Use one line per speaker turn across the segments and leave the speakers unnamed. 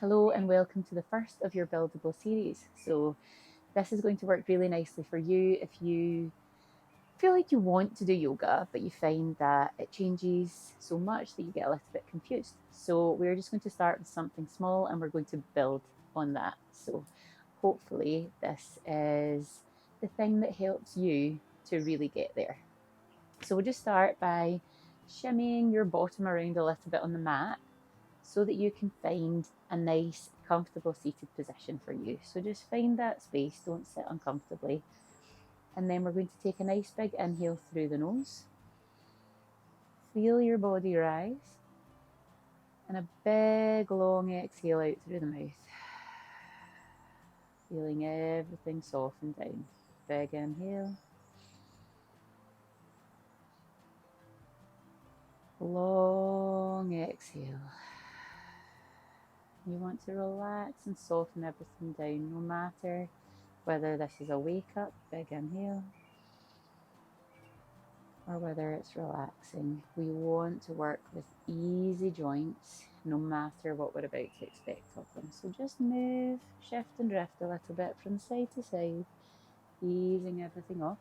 Hello and welcome to the first of your buildable series. So this is going to work really nicely for you if you feel like you want to do yoga, but you find that it changes so much that you get a little bit confused. So we're just going to start with something small and we're going to build on that. So hopefully this is the thing that helps you to really get there. So we'll just start by shimmying your bottom around a little bit on the mat so that you can find a nice, comfortable seated position for you. So just find that space, don't sit uncomfortably. And then we're going to take a nice big inhale through the nose. Feel your body rise. And a big, long exhale out through the mouth. Feeling everything soften down. Big inhale. Long exhale. You want to relax and soften everything down, no matter whether this is a wake up, big inhale, or whether it's relaxing. We want to work with easy joints, no matter what we're about to expect of them. So just move, shift and drift a little bit from side to side, easing everything off.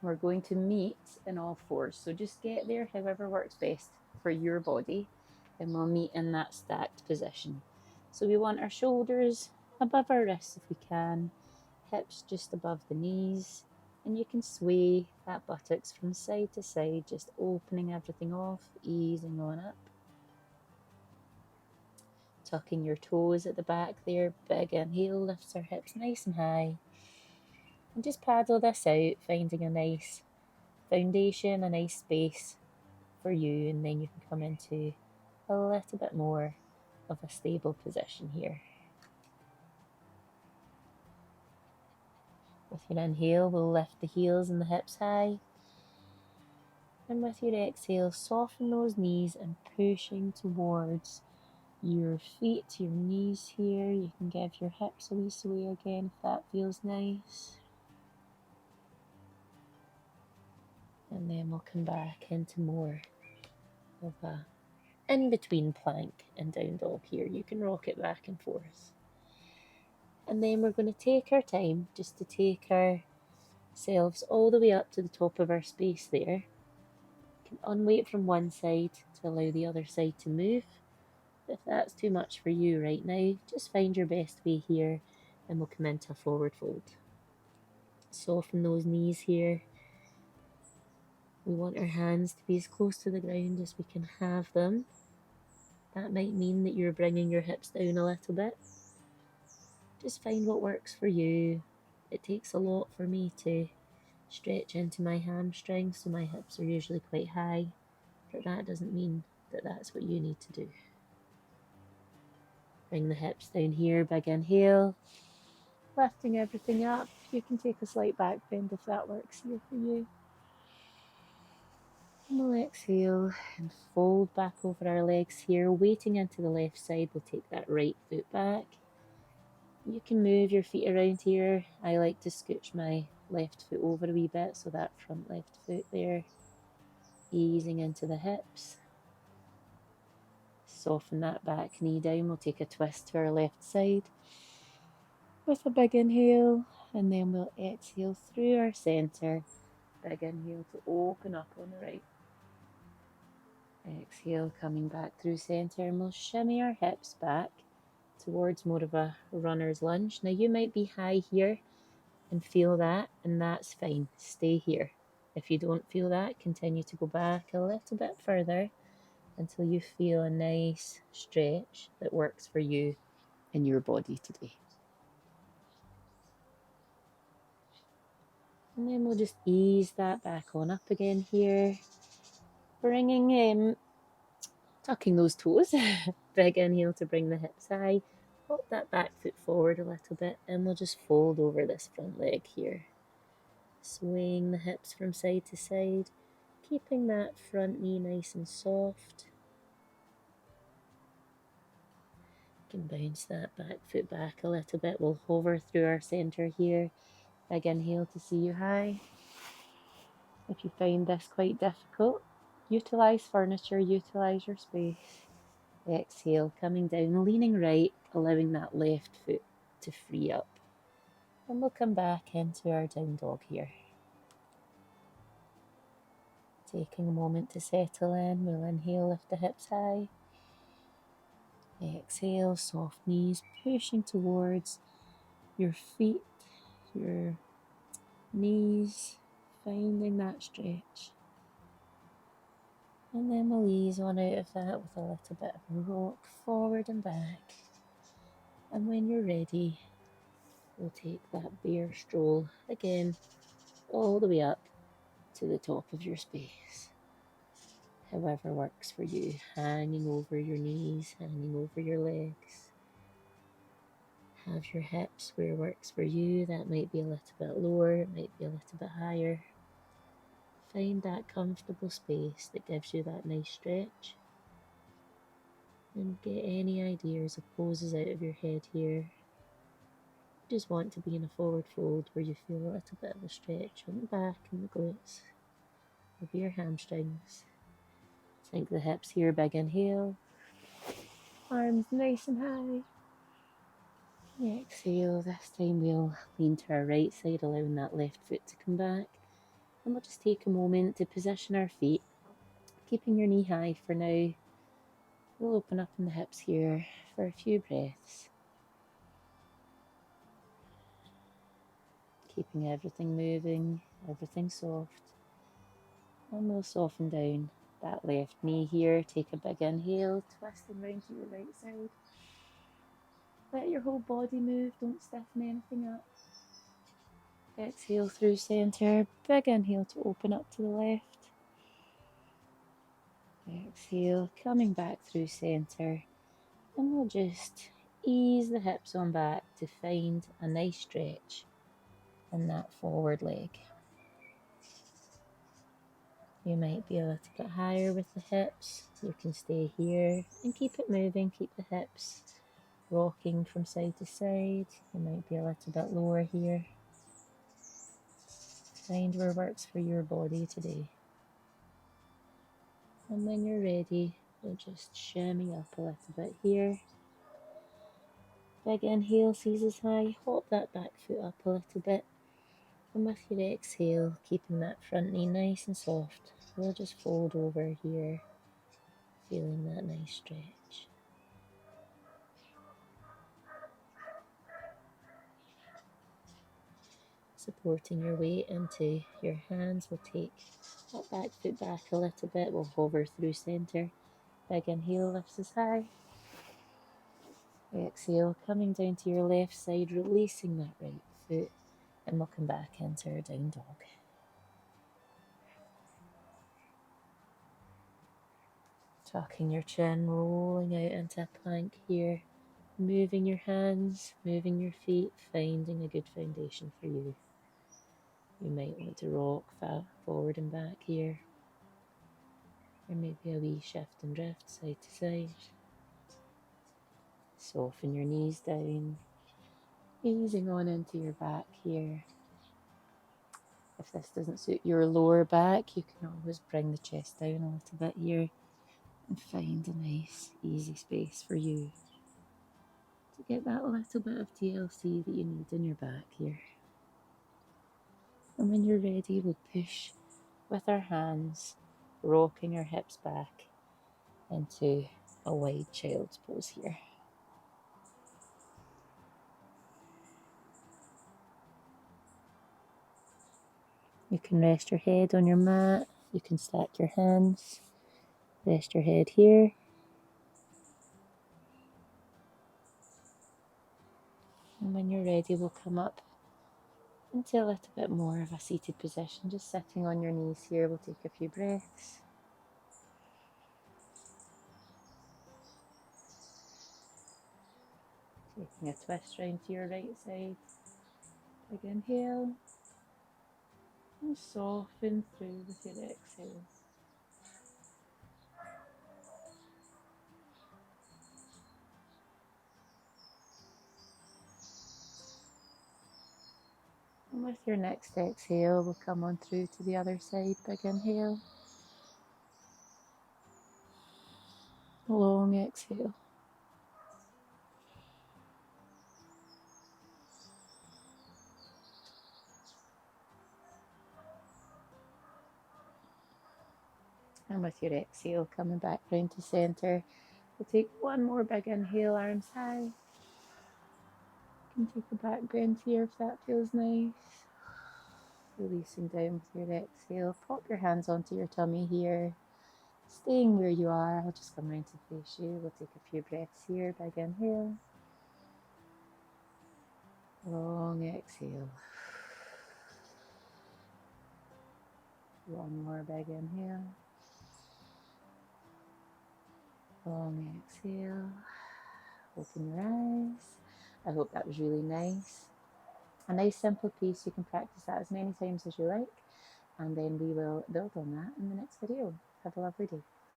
We're going to meet in all fours. So just get there however works best for your body, and we'll meet in that stacked position. So we want our shoulders above our wrists if we can, hips just above the knees, and you can sway that buttocks from side to side, just opening everything off, easing on up. Tucking your toes at the back there, big inhale, lifts our hips nice and high. And just paddle this out, finding a nice foundation, a nice space for you, and then you can come into a little bit more of a stable position here. With your inhale, we'll lift the heels and the hips high. And with your exhale, soften those knees and pushing towards your feet, your knees here. You can give your hips a wee sway again if that feels nice. And then we'll come back into more of a in-between plank and down dog here. You can rock it back and forth. And then we're going to take our time just to take ourselves all the way up to the top of our space there. You can unweight from one side to allow the other side to move. If that's too much for you right now, just find your best way here and we'll come into a forward fold. Soften those knees here. We want our hands to be as close to the ground as we can have them. That might mean that you're bringing your hips down a little bit. Just find what works for you. It takes a lot for me to stretch into my hamstrings, so my hips are usually quite high, but that doesn't mean that that's what you need to do. Bring the hips down here, big inhale, lifting everything up. You can take a slight back bend if that works here for you. And we'll exhale and fold back over our legs here, weighting into the left side. We'll take that right foot back. You can move your feet around here. I like to scooch my left foot over a wee bit, so that front left foot there, easing into the hips. Soften that back knee down. We'll take a twist to our left side with a big inhale, and then we'll exhale through our center. Big inhale to open up on the right. Exhale, coming back through center, and we'll shimmy our hips back towards more of a runner's lunge. Now you might be high here and feel that, and that's fine. Stay here. If you don't feel that, continue to go back a little bit further until you feel a nice stretch that works for you and your body today. And then we'll just ease that back on up again here, bringing tucking those toes. Big inhale to bring the hips high. Pop that back foot forward a little bit, and we'll just fold over this front leg here. Swaying the hips from side to side, keeping that front knee nice and soft. You can bounce that back foot back a little bit. We'll hover through our center here. Big inhale to see you high. If you find this quite difficult, utilize furniture, utilize your space. Exhale, coming down, leaning right, allowing that left foot to free up. And we'll come back into our down dog here. Taking a moment to settle in, we'll inhale, lift the hips high. Exhale, soft knees pushing towards your feet, your knees, finding that stretch. And then we'll ease on out of that with a little bit of a rock forward and back. And when you're ready, we'll take that bear stroll again, all the way up to the top of your space. However works for you, hanging over your knees, hanging over your legs. Have your hips where works for you. That might be a little bit lower, it might be a little bit higher. Find that comfortable space that gives you that nice stretch. And get any ideas of poses out of your head here. Just want to be in a forward fold where you feel a little bit of a stretch on the back and the glutes of your hamstrings. Sink the hips here, big inhale. Arms nice and high. Exhale, this time we'll lean to our right side, allowing that left foot to come back. And we'll just take a moment to position our feet, keeping your knee high for now. We'll open up in the hips here for a few breaths. Keeping everything moving, everything soft. And we'll soften down that left knee here. Take a big inhale, twisting round to your right side. Let your whole body move, don't stiffen anything up. Exhale through centre, big inhale to open up to the left. Exhale, coming back through centre. And we'll just ease the hips on back to find a nice stretch in that forward leg. You might be a little bit higher with the hips. You can stay here and keep it moving, keep the hips rocking from side to side. You might be a little bit lower here. Find where works for your body today. And when you're ready, we'll just shimmy up a little bit here. Big inhale, seizes high, hop that back foot up a little bit. And with your exhale, keeping that front knee nice and soft, we'll just fold over here, feeling that nice stretch. Supporting your weight into your hands, we'll take that back foot back a little bit, we'll hover through centre. Big inhale lifts us high. Exhale, coming down to your left side, releasing that right foot, and we'll come back into our down dog. Tucking your chin, rolling out into a plank here, moving your hands, moving your feet, finding a good foundation for you. You might want to rock forward and back here, or maybe a wee shift and drift side to side. Soften your knees down, easing on into your back here. If this doesn't suit your lower back, you can always bring the chest down a little bit here and find a nice, easy space for you to get that little bit of TLC that you need in your back here. And when you're ready, we'll push with our hands, rocking our hips back into a wide child's pose here. You can rest your head on your mat, you can stack your hands, rest your head here. And when you're ready, we'll come up into a little bit more of a seated position, just sitting on your knees here. We'll take a few breaths. Taking a twist round to your right side. Big inhale. And soften through with your exhale. And with your next exhale, we'll come on through to the other side. Big inhale. Long exhale. And with your exhale, coming back round to center, we'll take one more big inhale, arms high. You can take a back bend here if that feels nice. Releasing down with your exhale. Pop your hands onto your tummy here. Staying where you are, I'll just come round to face you. We'll take a few breaths here. Big inhale. Long exhale. One more big inhale. Long exhale. Open your eyes. I hope that was really nice. A nice simple piece. You can practice that as many times as you like, and then we will build on that in the next video. Have a lovely day.